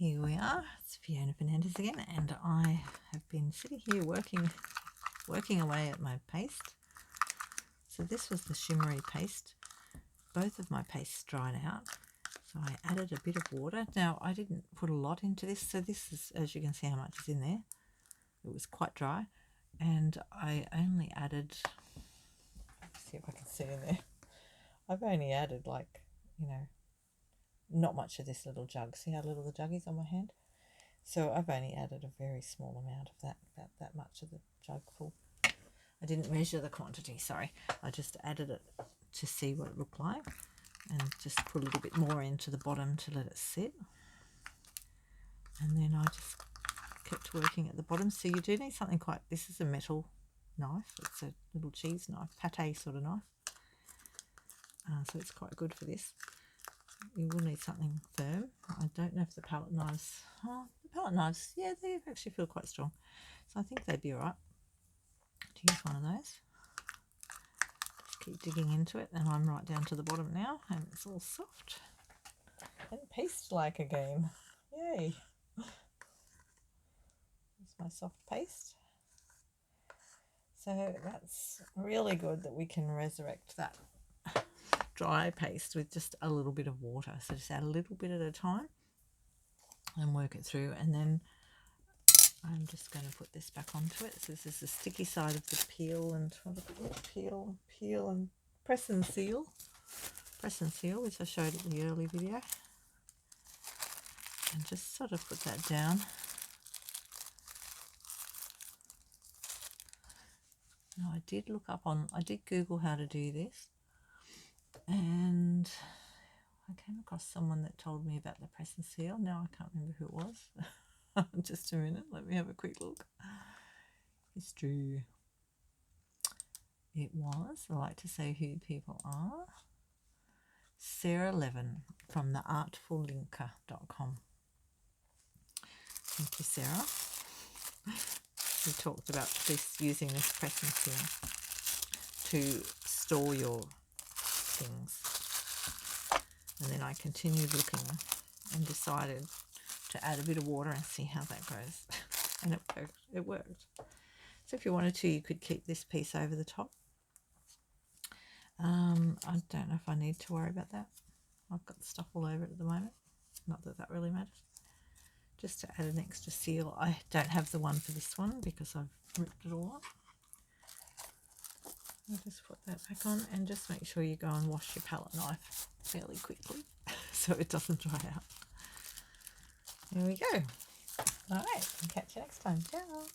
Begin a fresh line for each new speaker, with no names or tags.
Here we are, it's Fiona Fernandez again, and I have been sitting here working away at my paste. So this was the shimmery paste. Both of my pastes dried out, so I added a bit of water. Now I didn't put a lot into this, so this is, as you can see how much is in there. It was quite dry, and I only added, let's see if I can see in there, I've only added like, not much of this little jug. See how little the jug is on my hand? So I've only added a very small amount of that, about that much of the jug full. I didn't measure the quantity, sorry. I just added it to see what it looked like and just put a little bit more into the bottom to let it sit. And then I just kept working at the bottom. So you do need something quite, this is a metal knife. It's a little cheese knife, pate sort of knife. So it's quite good for this. You will need something firm. I don't know if the palette knives, yeah, they actually feel quite strong. So I think they'd be all right to use one of those. Just keep digging into it, and I'm right down to the bottom now, and it's all soft and paste-like again. Yay! Here's my soft paste. So that's really good that we can resurrect that dry paste with just a little bit of water. So just add a little bit at a time and work it through, and then I'm just going to put this back onto it. So this is the sticky side of the peel and peel and press and seal, which I showed in the early video, and just sort of put that down. Now I did Google how to do this, and I came across someone that told me about the press and seal. Now I can't remember who it was. Just a minute, let me have a quick look. History. It was, I like to say who people are. Sarah Levin from theartfullinker.com. Thank you, Sarah. We talked about this, using this press and seal to store your things. And then I continued looking and decided to add a bit of water and see how that goes. And it worked. So if you wanted to, you could keep this piece over the top. I don't know if I need to worry about that. I've got stuff all over it at the moment. Not that that really matters. Just to add an extra seal. I don't have the one for this one because I've ripped it all up. I'll just put that back on, and just make sure you go and wash your palette knife fairly quickly so it doesn't dry out. There we go. All right, catch you next time. Ciao.